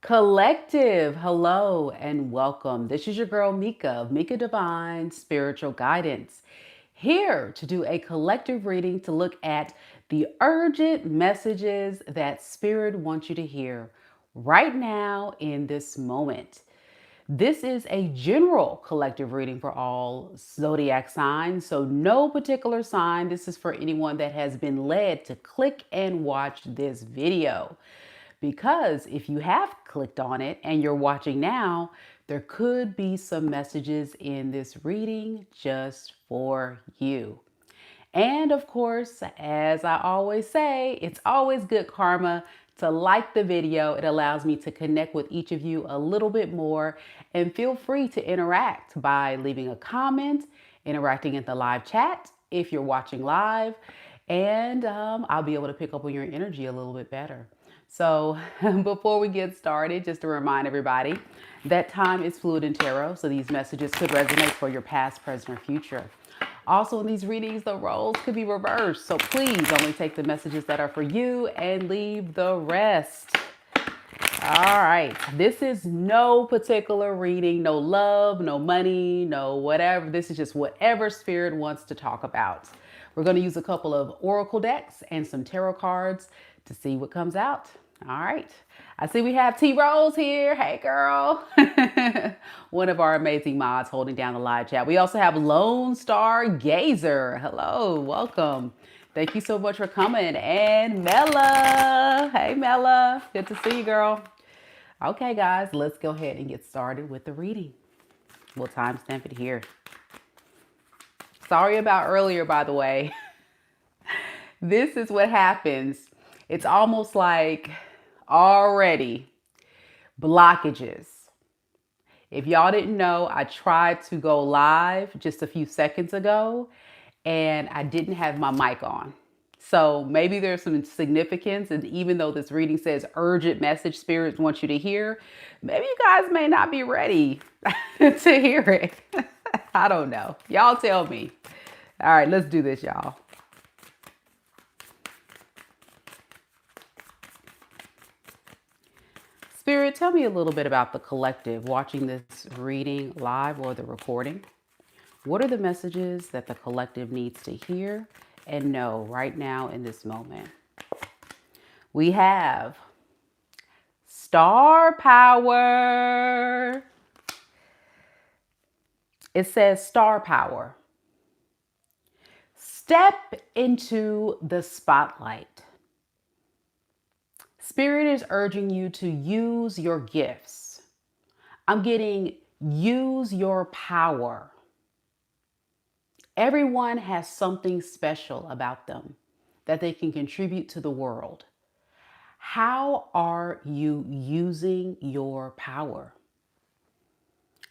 Collective, hello and welcome. This is your girl Mika of Mika Divine Spiritual Guidance, here to do a collective reading to look at the urgent messages that Spirit wants you to hear right now in this moment. This is a general collective reading for all zodiac signs, so no particular sign. This is for anyone that has been led to click and watch this video. Because if you have clicked on it and you're watching now, there could be some messages in this reading just for you. And of course, as I always say, it's always good karma to like the video. It allows me to connect with each of you a little bit more, and feel free to interact by leaving a comment, interacting in the live chat if you're watching live, and I'll be able to pick up on your energy a little bit better. So before we get started, just to remind everybody that time is fluid in tarot, so these messages could resonate for your past, present, or future. Also, in these readings, the roles could be reversed, so please only take the messages that are for you and leave the rest. All right, this is no particular reading, no love, no money, no whatever. This is just whatever Spirit wants to talk about. We're going to use a couple of oracle decks and some tarot cards to see what comes out. All right. I see we have T Rose here. Hey, girl. One of our amazing mods holding down the live chat. We also have Lone Star Gazer. Hello. Welcome. Thank you so much for coming. And Mela. Hey, Mela. Good to see you, girl. Okay, guys, let's go ahead and get started with the reading. We'll timestamp it here. Sorry about earlier, by the way. This is what happens. It's almost like already blockages. If y'all didn't know, I tried to go live just a few seconds ago and I didn't have my mic on. So maybe there's some significance, and even though this reading says urgent message Spirits want you to hear, maybe you guys may not be ready to hear it. I don't know. Y'all tell me. All right, let's do this, y'all. Spirit, tell me a little bit about the collective watching this reading live or the recording. What are the messages that the collective needs to hear and know right now in this moment? We have star power. It says star power. Step into the spotlight. Spirit is urging you to use your gifts. I'm getting use your power. Everyone has something special about them that they can contribute to the world. How are you using your power?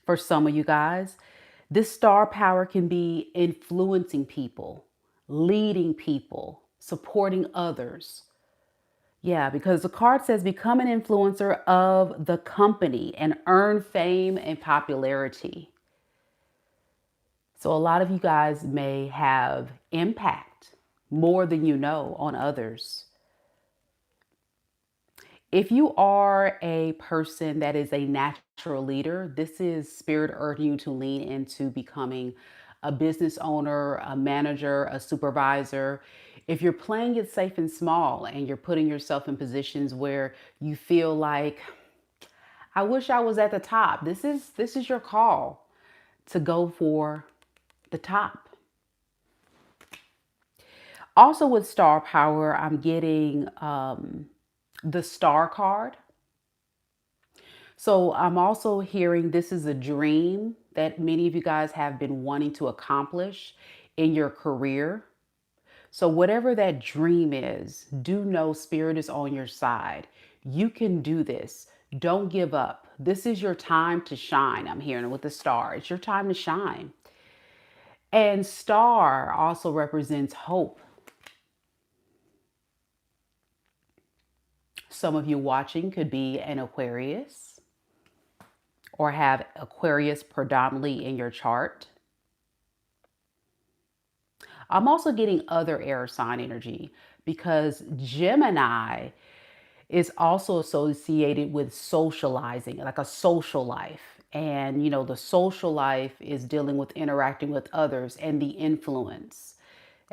For some of you guys, this star power can be influencing people, leading people, supporting others. Yeah, because the card says become an influencer of the company and earn fame and popularity. So a lot of you guys may have impact more than you know on others. If you are a person that is a natural leader, this is Spirit urging you to lean into becoming a business owner, a manager, a supervisor. If you're playing it safe and small and you're putting yourself in positions where you feel like, I wish I was at the top, this is your call to go for the top. Also with star power, I'm getting the star card. So I'm also hearing this is a dream that many of you guys have been wanting to accomplish in your career. So whatever that dream is, do know Spirit is on your side. You can do this. Don't give up. This is your time to shine. I'm hearing it with the star. It's your time to shine. And star also represents hope. Some of you watching could be an Aquarius or have Aquarius predominantly in your chart. I'm also getting other air sign energy because Gemini is also associated with socializing, like a social life. And, the social life is dealing with interacting with others and the influence.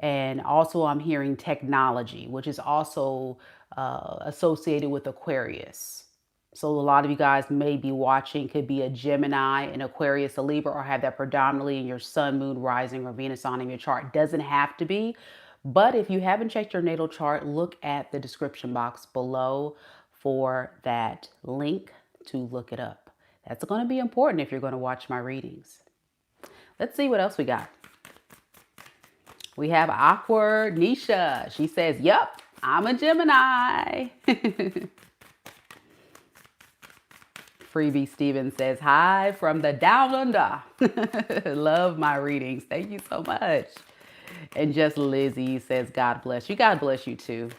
And also, I'm hearing technology, which is also associated with Aquarius. So, a lot of you guys may be watching, could be a Gemini, an Aquarius, a Libra, or have that predominantly in your sun, moon, rising, or Venus sign in your chart. Doesn't have to be. But if you haven't checked your natal chart, look at the description box below for that link to look it up. That's going to be important if you're going to watch my readings. Let's see what else we got. We have Awkward Nisha. She says, "Yup, I'm a Gemini." Freebie Steven says, "Hi from the down under." Love my readings. Thank you so much. And Just Lizzie says, "God bless you." God bless you too.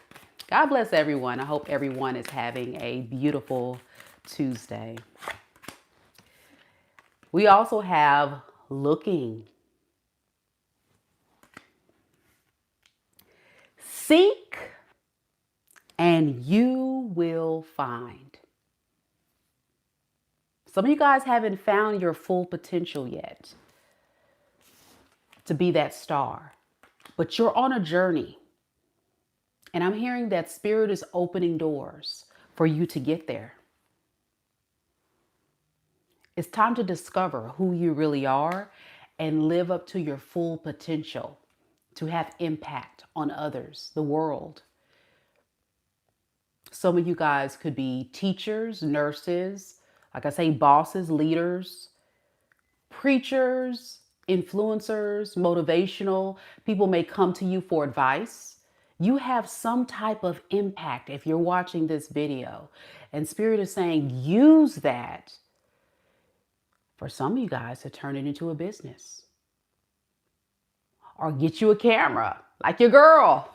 God bless everyone. I hope everyone is having a beautiful Tuesday. We also have Looking. Seek and you will find. Some of you guys haven't found your full potential yet to be that star, but you're on a journey. And I'm hearing that Spirit is opening doors for you to get there. It's time to discover who you really are and live up to your full potential to have impact on others, the world. Some of you guys could be teachers, nurses, like I say, bosses, leaders, preachers, influencers, motivational. People may come to you for advice. You have some type of impact if you're watching this video. And Spirit is saying, use that for some of you guys to turn it into a business. Or get you a camera, like your girl,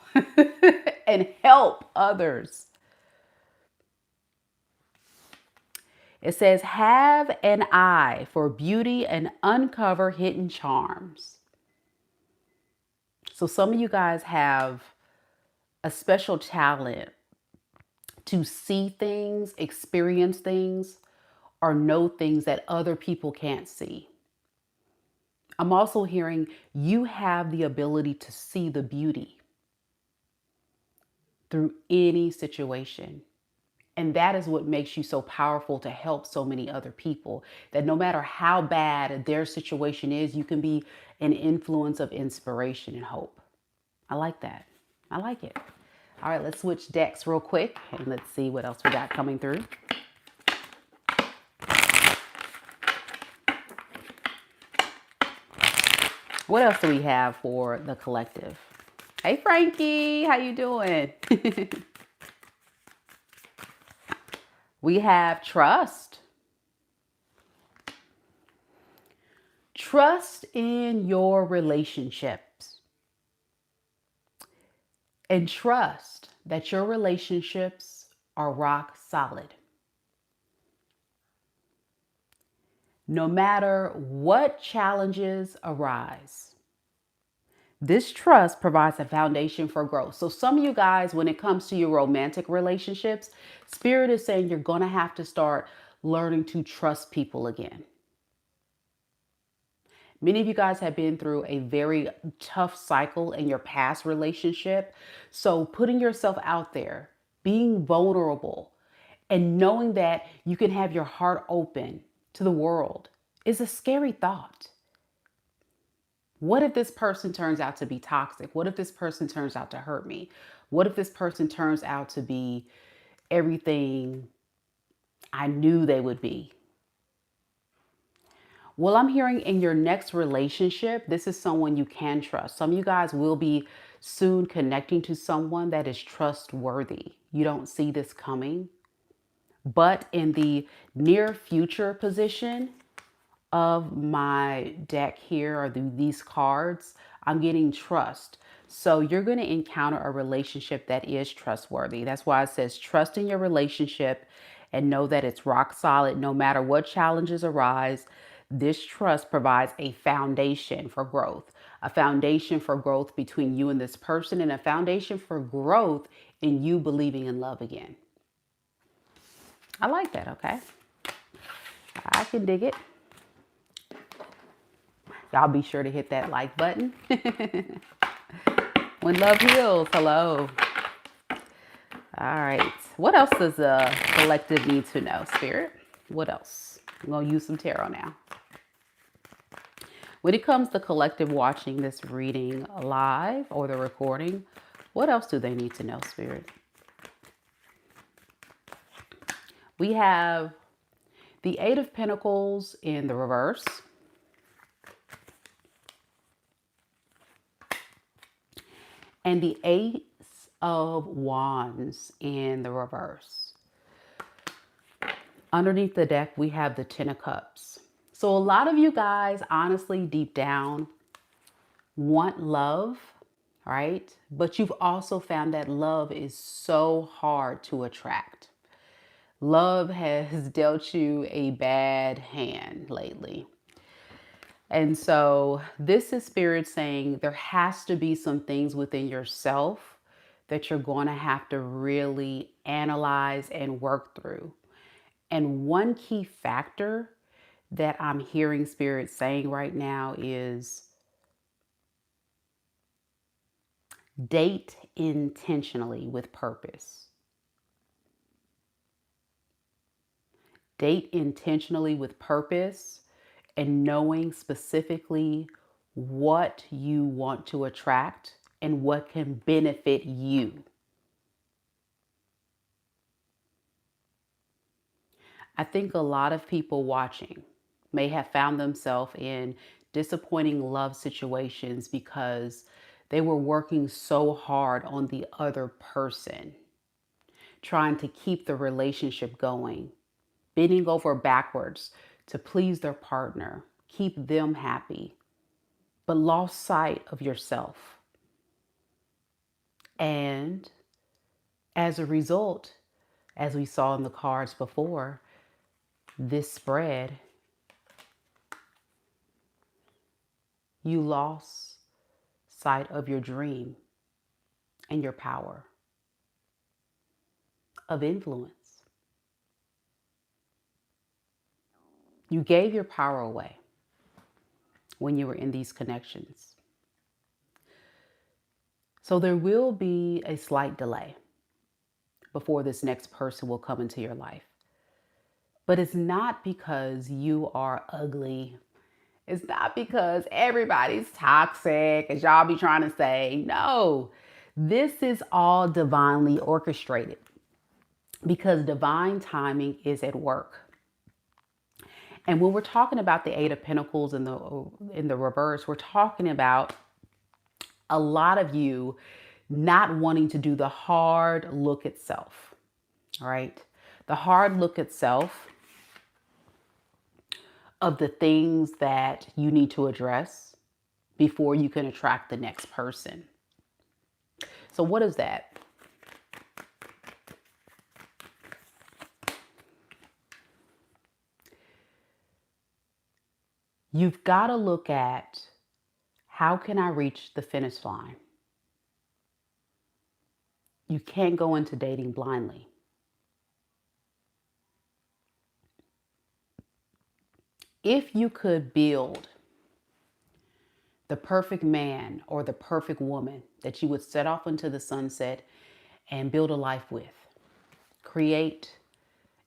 and help others. It says, have an eye for beauty and uncover hidden charms. So some of you guys have a special talent to see things, experience things, or know things that other people can't see. I'm also hearing you have the ability to see the beauty through any situation. And that is what makes you so powerful to help so many other people, that no matter how bad their situation is, you can be an influence of inspiration and hope. I like that. I like it. All right, let's switch decks real quick and let's see what else we got coming through. What else do we have for the collective? Hey, Frankie, how you doing? We have trust. Trust in your relationships. And trust that your relationships are rock solid. No matter what challenges arise, this trust provides a foundation for growth. So some of you guys, when it comes to your romantic relationships, Spirit is saying you're going to have to start learning to trust people again. Many of you guys have been through a very tough cycle in your past relationship. So putting yourself out there, being vulnerable, and knowing that you can have your heart open to the world is a scary thought. What if this person turns out to be toxic? What if this person turns out to hurt me? What if this person turns out to be everything I knew they would be? Well, I'm hearing in your next relationship, this is someone you can trust. Some of you guys will be soon connecting to someone that is trustworthy. You don't see this coming. But in the near future position of my deck here, or these cards, I'm getting trust. So you're going to encounter a relationship that is trustworthy. That's why it says trust in your relationship and know that it's rock solid no matter what challenges arise. This trust provides a foundation for growth, a foundation for growth between you and this person, and a foundation for growth in you believing in love again. I like that, okay? I can dig it. Y'all be sure to hit that like button. When love heals, hello. All right. What else does the collective need to know, Spirit? What else? I'm going to use some tarot now. When it comes to collective watching this reading live or the recording, what else do they need to know, Spirit? We have the Eight of Pentacles in the reverse. And the Ace of Wands in the reverse. Underneath the deck, we have the Ten of Cups. So a lot of you guys, honestly, deep down, want love, right? But you've also found that love is so hard to attract. Love has dealt you a bad hand lately. And so this is Spirit saying there has to be some things within yourself that you're going to have to really analyze and work through. And one key factor that I'm hearing Spirit saying right now is date intentionally with purpose. Date intentionally with purpose and knowing specifically what you want to attract and what can benefit you. I think a lot of people watching may have found themselves in disappointing love situations because they were working so hard on the other person, trying to keep the relationship going, bending over backwards to please their partner, keep them happy, but lost sight of yourself. And as a result, as we saw in the cards before, this spread, you lost sight of your dream and your power of influence. You gave your power away when you were in these connections. So there will be a slight delay before this next person will come into your life. But it's not because you are ugly. It's not because everybody's toxic, as y'all be trying to say. No, this is all divinely orchestrated because divine timing is at work. And when we're talking about the Eight of Pentacles in the reverse, we're talking about a lot of you not wanting to do the hard look at self, right? The hard look at self of the things that you need to address before you can attract the next person. So what is that? You've got to look at, how can I reach the finish line? You can't go into dating blindly. If you could build the perfect man or the perfect woman that you would set off into the sunset and build a life with, create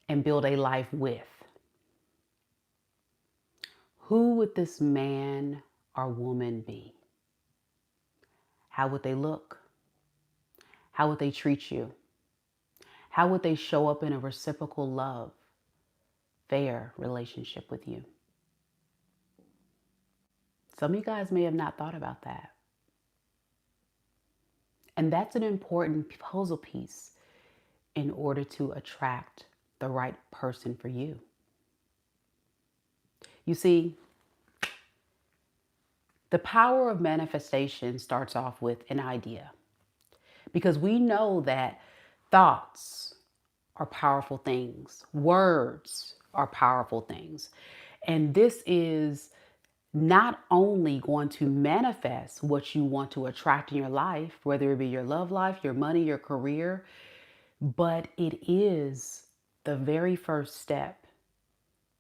and build a life with, who would this man or woman be? How would they look? How would they treat you? How would they show up in a reciprocal love, fair relationship with you? Some of you guys may have not thought about that. And that's an important puzzle piece in order to attract the right person for you. You see, the power of manifestation starts off with an idea, because we know that thoughts are powerful things. Words are powerful things. And this is not only going to manifest what you want to attract in your life, whether it be your love life, your money, your career, but it is the very first step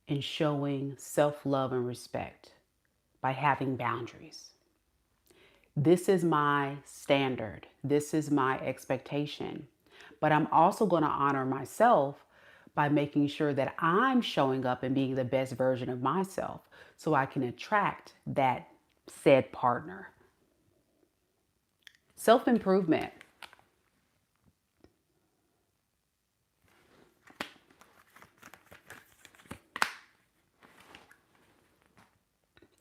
in showing self-love and respect by having boundaries. This is my standard. This is my expectation. But I'm also going to honor myself by making sure that I'm showing up and being the best version of myself so I can attract that said partner. Self-improvement.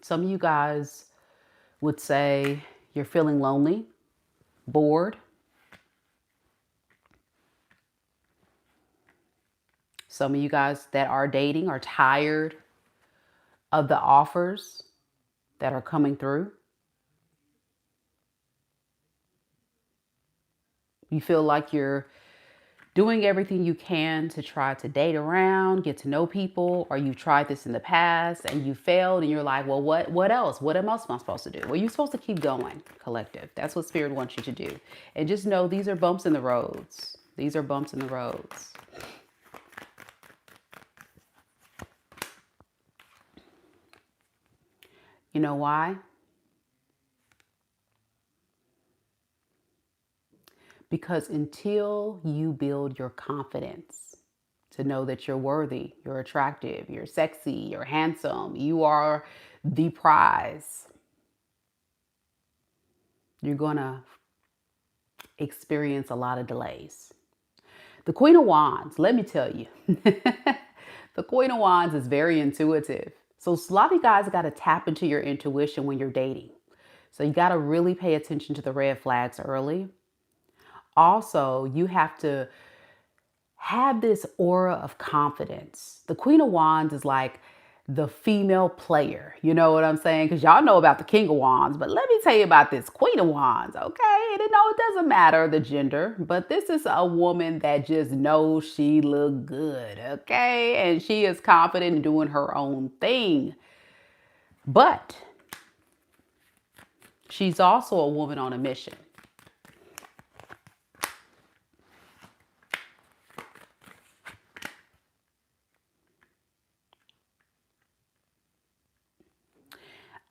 Some of you guys would say you're feeling lonely, bored. Some of you guys that are dating are tired of the offers that are coming through. You feel like you're doing everything you can to try to date around, get to know people, or you've tried this in the past and you failed and you're like, well, what else? What else am I supposed to do? Well, you're supposed to keep going, collective. That's what Spirit wants you to do. And just know these are bumps in the roads. These are bumps in the roads. You know why? Because until you build your confidence to know that you're worthy, you're attractive, you're sexy, you're handsome, you are the prize, you're going to experience a lot of delays. The Queen of Wands, let me tell you, the Queen of Wands is very intuitive. So a lot of you guys got to tap into your intuition when you're dating. So you got to really pay attention to the red flags early. Also, you have to have this aura of confidence. The Queen of Wands is like the female player. You know what I'm saying? Because y'all know about the King of Wands, but let me tell you about this Queen of Wands, okay? And it doesn't matter the gender, but this is a woman that just knows she look good, okay? And she is confident in doing her own thing. But she's also a woman on a mission.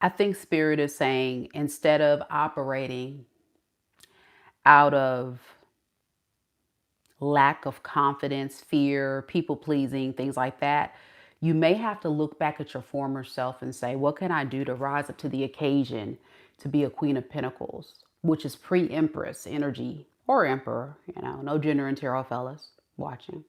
I think Spirit is saying instead of operating out of lack of confidence, fear, people pleasing, things like that, you may have to look back at your former self and say, what can I do to rise up to the occasion to be a Queen of Pentacles, which is pre-Empress energy or Emperor, no gender in tarot fellas watching.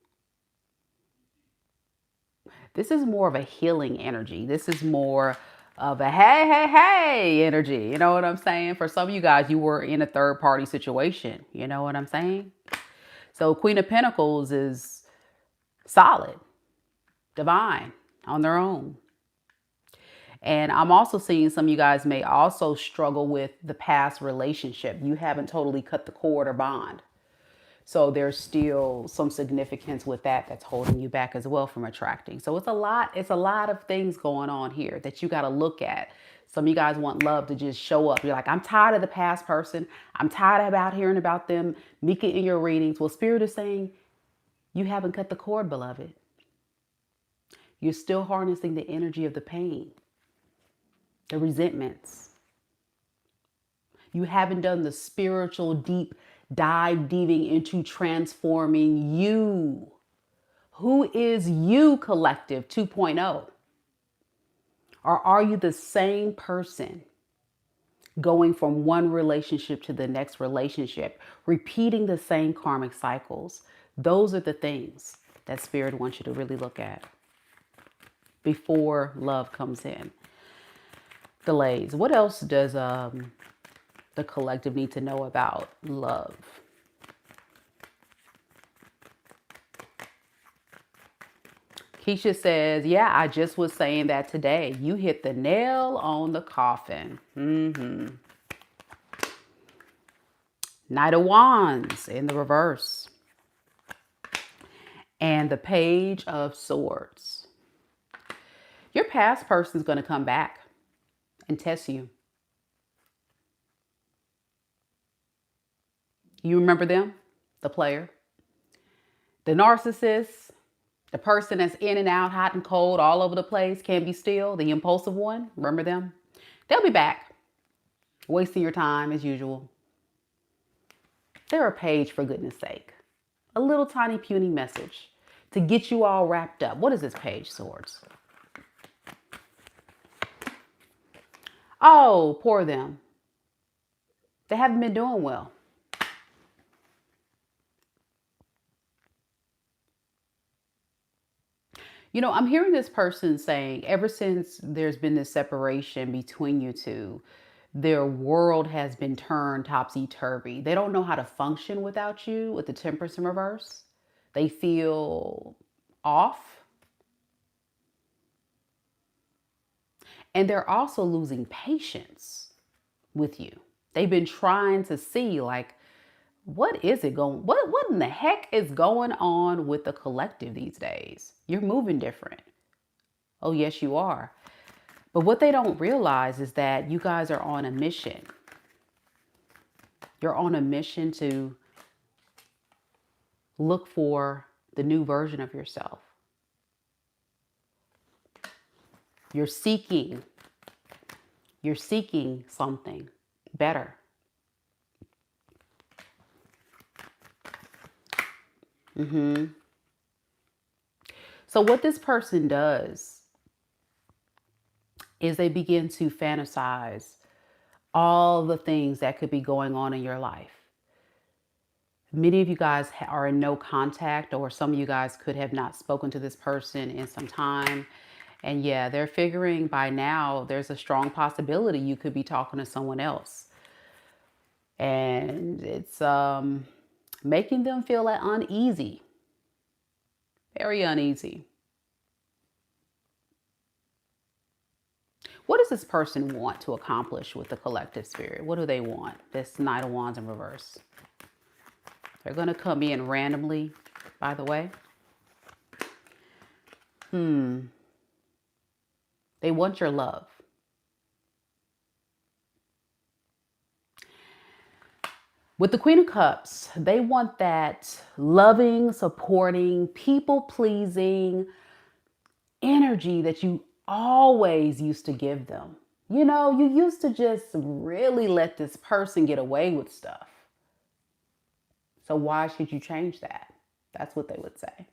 This is more of a healing energy. This is more of a hey, hey, hey energy. You know what I'm saying? For some of you guys, you were in a third party situation. You know what I'm saying? So Queen of Pentacles is solid, divine on their own. And I'm also seeing some of you guys may also struggle with the past relationship. You haven't totally cut the cord or bond. So there's still some significance with that that's holding you back as well from attracting. So it's a lot of things going on here that you got to look at. Some of you guys want love to just show up. You're like, I'm tired of the past person. I'm tired about hearing about them. Mika, in your readings. Well, Spirit is saying you haven't cut the cord, beloved. You're still harnessing the energy of the pain, the resentments. You haven't done the spiritual deep diving into transforming you. Who is you, collective 2.0? Or are you the same person going from one relationship to the next relationship, repeating the same karmic cycles? Those are the things that Spirit wants you to really look at before love comes in. Delays. What else does the collective need to know about love? Keisha says, yeah, I just was saying that today. You hit the nail on the coffin. Knight of Wands in the reverse. And the Page of Swords. Your past person is going to come back and test you. You remember them? The player? The narcissist? The person that's in and out, hot and cold, all over the place, can't be still, the impulsive one, remember them? They'll be back, wasting your time as usual. They're a page, for goodness sake. A little tiny puny message to get you all wrapped up. What is this page, swords? Oh, poor them. They haven't been doing well. You know, I'm hearing this person saying ever since there's been this separation between you two, their world has been turned topsy-turvy. They don't know how to function without you with the Temperance in reverse. They feel off. And they're also losing patience with you. They've been trying to see, like, what is it going, what in the heck is going on with the collective these days? You're moving different. Oh, yes, you are. But what they don't realize is that you guys are on a mission. You're on a mission to look for the new version of yourself. You're seeking something better. So what this person does is they begin to fantasize all the things that could be going on in your life. Many of you guys are in no contact, or some of you guys could have not spoken to this person in some time. And yeah, they're figuring by now there's a strong possibility you could be talking to someone else. And it's making them feel uneasy, very uneasy. What does this person want to accomplish with the collective spirit? What do they want? This Knight of Wands in reverse. They're going to come in randomly, by the way. They want your love. With the Queen of Cups, they want that loving, supporting, people-pleasing energy that you always used to give them. You know, you used to just really let this person get away with stuff. So why should you change that? That's what they would say.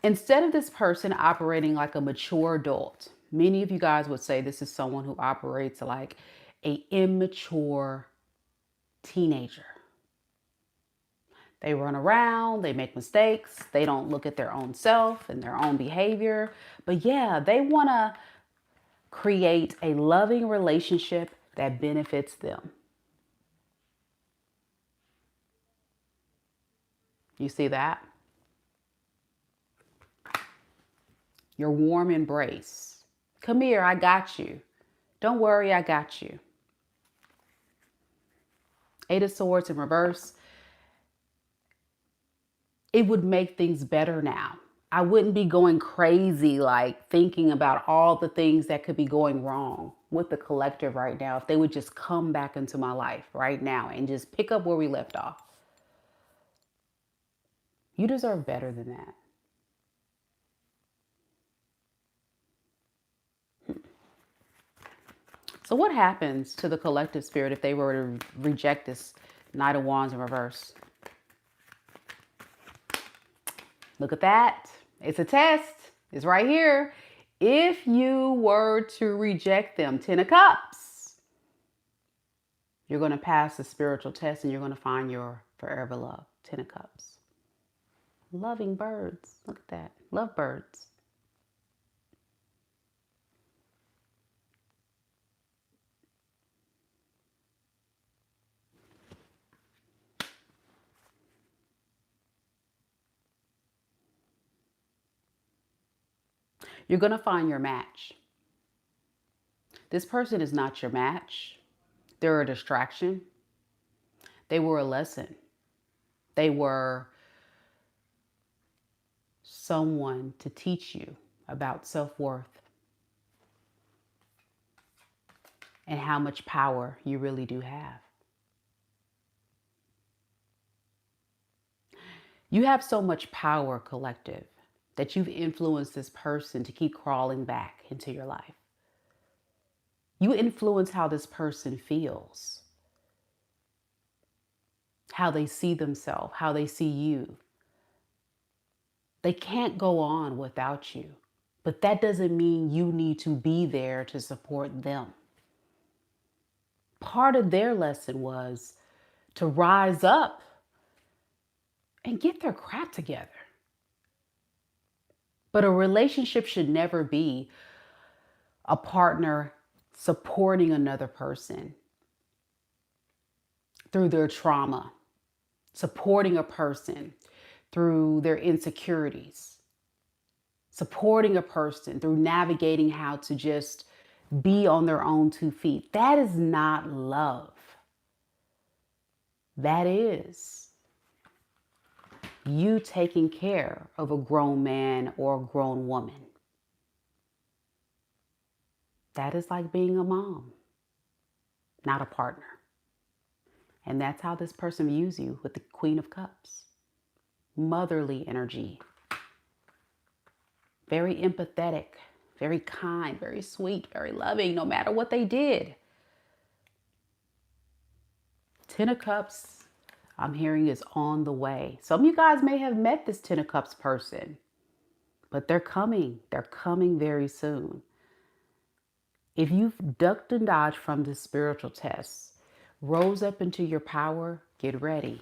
Instead of this person operating like a mature adult, many of you guys would say this is someone who operates like an immature teenager. They run around, they make mistakes, they don't look at their own self and their own behavior. But yeah, they want to create a loving relationship that benefits them. You see that? Your warm embrace. Come here, I got you. Don't worry, I got you. Eight of Swords in reverse. It would make things better now. I wouldn't be going crazy, like thinking about all the things that could be going wrong with the collective right now. If they would just come back into my life right now and just pick up where we left off. You deserve better than that. So what happens to the collective spirit if they were to reject this Knight of Wands in reverse? Look at that. It's a test. It's right here. If you were to reject them, 10 of Cups, you're going to pass the spiritual test and you're going to find your forever love. 10 of Cups. Loving birds. Look at that. Love birds. You're going to find your match. This person is not your match. They're a distraction. They were a lesson. They were someone to teach you about self-worth and how much power you really do have. You have so much power, collective, that you've influenced this person to keep crawling back into your life. You influence how this person feels, how they see themselves, how they see you. They can't go on without you, but that doesn't mean you need to be there to support them. Part of their lesson was to rise up and get their crap together. But a relationship should never be a partner supporting another person through their trauma, supporting a person through their insecurities, supporting a person through navigating how to just be on their own 2 feet. That is not love. That is you taking care of a grown man or a grown woman. That is like being a mom, not a partner. And that's how this person views you with the Queen of Cups. Motherly energy. Very empathetic, very kind, very sweet, very loving, no matter what they did. 10 of Cups, I'm hearing, is on the way. Some of you guys may have met this 10 of Cups person, but they're coming. They're coming very soon. If you've ducked and dodged from this spiritual test, rose up into your power, get ready.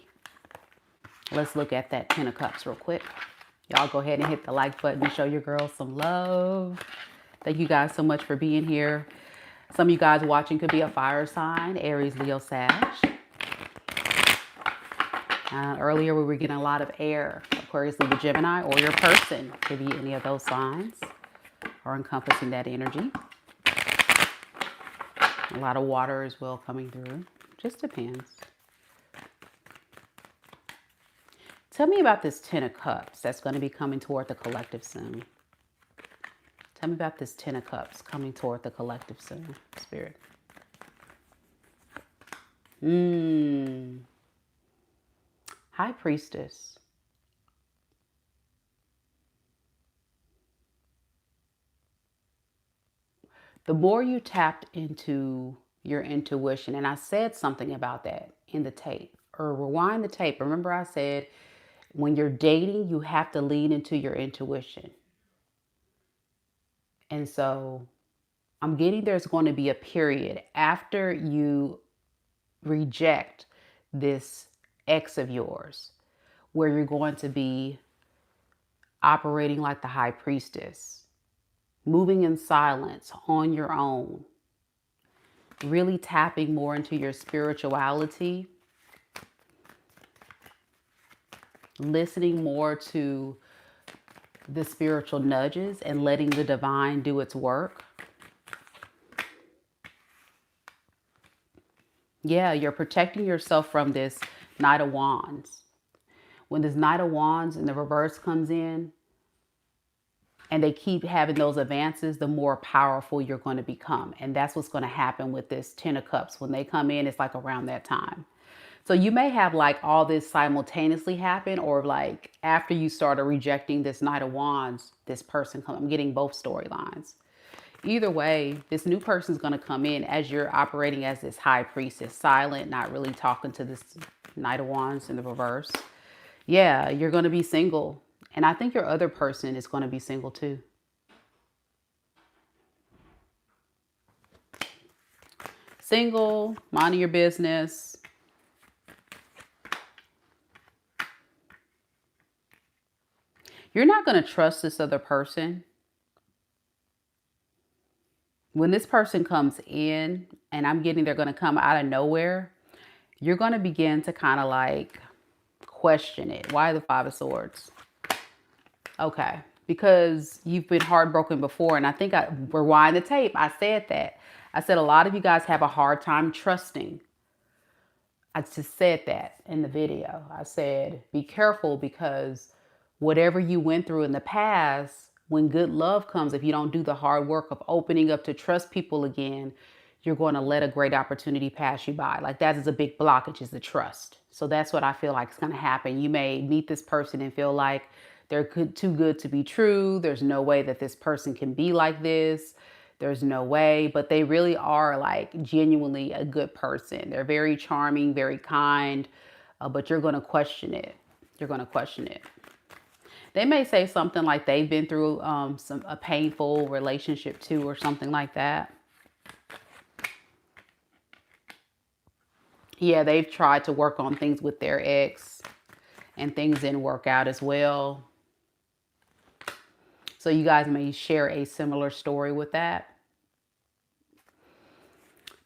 Let's look at that 10 of Cups real quick. Y'all go ahead and hit the like button and show your girls some love. Thank you guys so much for being here. Some of you guys watching could be a fire sign, Aries, Leo, Sag. Earlier, we were getting a lot of air, Aquarius, Libra, Gemini, or your person could be any of those signs or encompassing that energy. A lot of water as well coming through. Just depends. Tell me about this 10 of Cups that's going to be coming toward the collective soon. Tell me about this 10 of Cups coming toward the collective soon, Spirit. High Priestess. The more you tapped into your intuition, and I said something about that in the tape, or rewind the tape. Remember I said, when you're dating, you have to lean into your intuition. And so I'm getting there's going to be a period after you reject this ex of yours where you're going to be operating like the High Priestess, moving in silence on your own, really tapping more into your spirituality, listening more to the spiritual nudges and letting the divine do its work. Yeah, you're protecting yourself from this Knight of Wands. When this Knight of Wands in the reverse comes in and they keep having those advances, the more powerful you're going to become. And that's what's going to happen with this 10 of Cups. When they come in, it's like around that time. So you may have like all this simultaneously happen, or like after you started rejecting this Knight of Wands, this person comes. I'm getting both storylines. Either way, this new person is going to come in as you're operating as this High Priestess, silent, not really talking to this Knight of Wands in the reverse. Yeah, you're going to be single. And I think your other person is going to be single too. Single, minding your business. You're not going to trust this other person. When this person comes in, and I'm getting they're going to come out of nowhere, you're going to begin to kind of like question it. Why the Five of Swords? Okay, because you've been heartbroken before. And I think I rewind the tape. I said that. I said a lot of you guys have a hard time trusting. I just said that in the video. I said, be careful, because whatever you went through in the past, when good love comes, if you don't do the hard work of opening up to trust people again, you're going to let a great opportunity pass you by. Like that is a big blockage, is the trust. So that's what I feel like is going to happen. You may meet this person and feel like they're too good to be true. There's no way that this person can be like this. There's no way, but they really are like genuinely a good person. They're very charming, very kind, but you're going to question it. You're going to question it. They may say something like they've been through a painful relationship too, or something like that. Yeah, they've tried to work on things with their ex and things didn't work out as well. So you guys may share a similar story with that.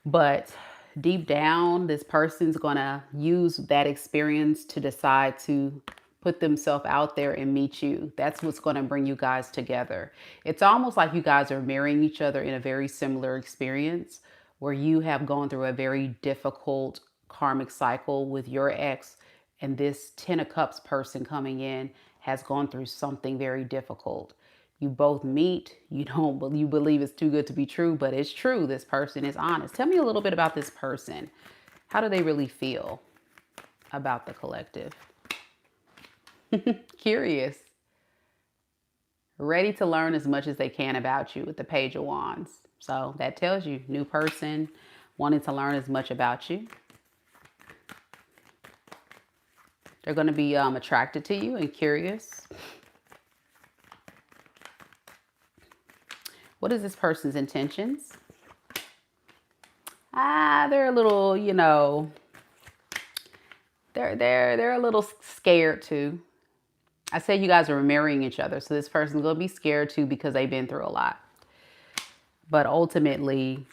But deep down, this person's going to use that experience to decide to put themselves out there and meet you. That's what's going to bring you guys together. It's almost like you guys are marrying each other in a very similar experience where you have gone through a very difficult karmic cycle with your ex, and this 10 of Cups person coming in has gone through something very difficult. You both meet, you believe it's too good to be true, but it's true. This person is honest. Tell me a little bit about this person. How do they really feel about the collective? Curious. Ready to learn as much as they can about you with the Page of Wands. So that tells you, new person wanting to learn as much about you. They're going to be attracted to you and curious. What is this person's intentions? They're a little, they're a little scared too. I said you guys are marrying each other, so this person's going to be scared too because they've been through a lot. But ultimately,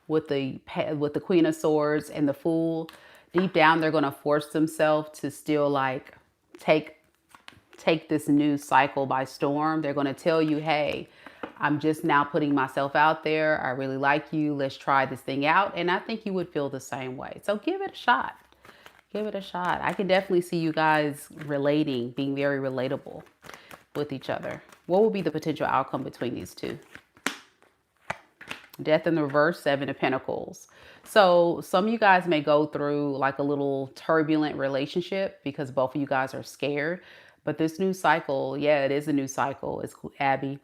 with the Queen of Swords and the Fool, deep down they're going to force themselves to still like take this new cycle by storm. They're going to tell you, hey, I'm just now putting myself out there. I really like you. Let's try this thing out. And I think you would feel the same way. So give it a shot. Give it a shot. I can definitely see you guys relating, being very relatable with each other. What will be the potential outcome between these two? Death in the reverse, 7 of Pentacles. So some of you guys may go through like a little turbulent relationship because both of you guys are scared. But this new cycle, yeah, it is a new cycle. It's Abby.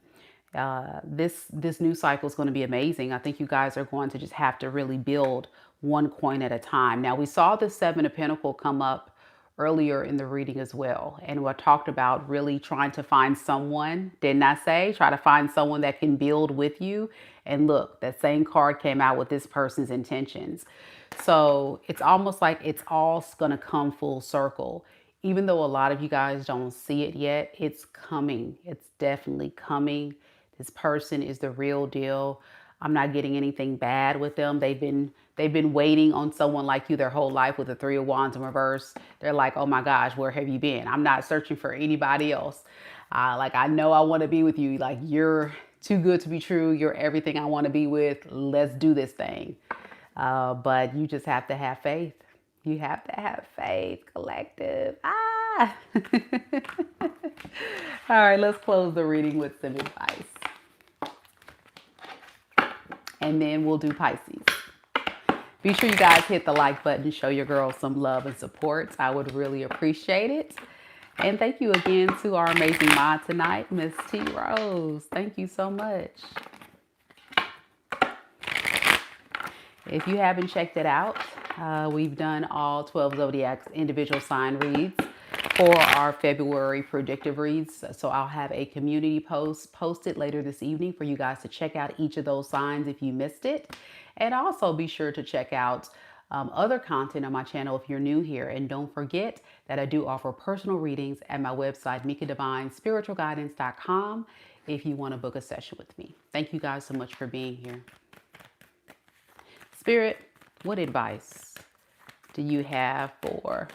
This new cycle is going to be amazing. I think you guys are going to just have to really build one coin at a time. Now, we saw the 7 of Pentacles come up earlier in the reading as well. And we talked about really trying to find someone, didn't I say? Try to find someone that can build with you. And look, that same card came out with this person's intentions. So it's almost like it's all going to come full circle. Even though a lot of you guys don't see it yet, it's coming. It's definitely coming. This person is the real deal. I'm not getting anything bad with them. They've been waiting on someone like you their whole life with the 3 of Wands in reverse. They're like, oh my gosh, where have you been? I'm not searching for anybody else. Like, I know I want to be with you. Like, you're too good to be true. You're everything I want to be with. Let's do this thing. But you just have to have faith. You have to have faith, collective. All right, let's close the reading with some advice. And then we'll do Pisces. Be sure you guys hit the like button, show your girl some love and support. I would really appreciate it. And thank you again to our amazing mod tonight, Miss T. Rose. Thank you so much. If you haven't checked it out, we've done all 12 zodiac individual sign reads for our February predictive reads. So I'll have a community post posted later this evening for you guys to check out each of those signs if you missed it. And also be sure to check out other content on my channel if you're new here. And don't forget that I do offer personal readings at my website, MikaDivineSpiritualGuidance.com, if you want to book a session with me. Thank you guys so much for being here. Spirit, what advice do you have for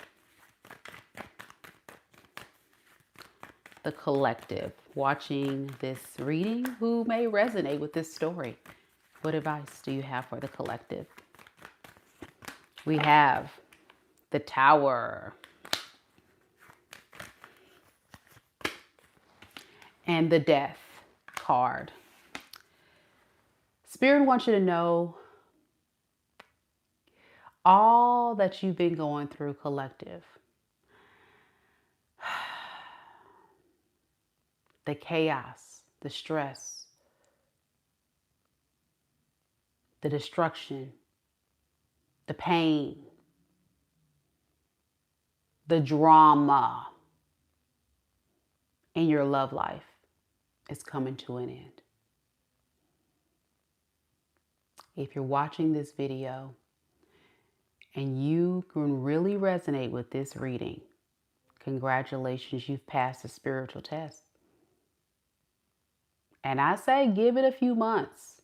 the collective watching this reading who may resonate with this story? What advice do you have for the collective? We have the Tower and the Death card. Spirit wants you to know all that you've been going through, collective. The chaos, the stress, the destruction, the pain, the drama in your love life is coming to an end. If you're watching this video and you can really resonate with this reading, congratulations, you've passed the spiritual test. And I say give it a few months.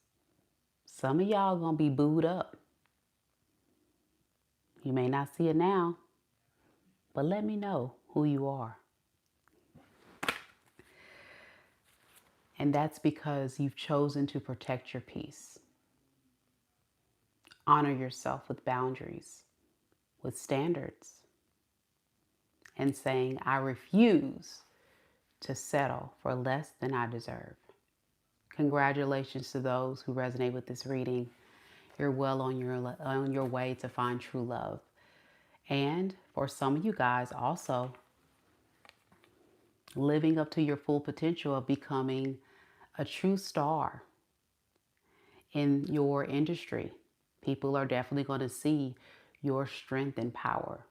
Some of y'all gonna be booed up. You may not see it now, but let me know who you are. And that's because you've chosen to protect your peace. Honor yourself with boundaries, with standards, and saying, I refuse to settle for less than I deserve. Congratulations to those who resonate with this reading. You're well on your way to find true love. And for some of you guys also, living up to your full potential of becoming a true star in your industry. People are definitely going to see your strength and power.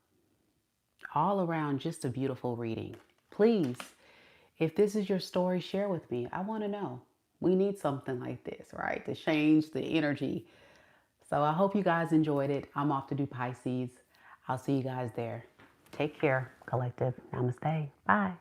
All around, just a beautiful reading. Please, if this is your story, share with me. I want to know. We need something like this, right? To change the energy. So I hope you guys enjoyed it. I'm off to do Pisces. I'll see you guys there. Take care, collective. Namaste. Bye.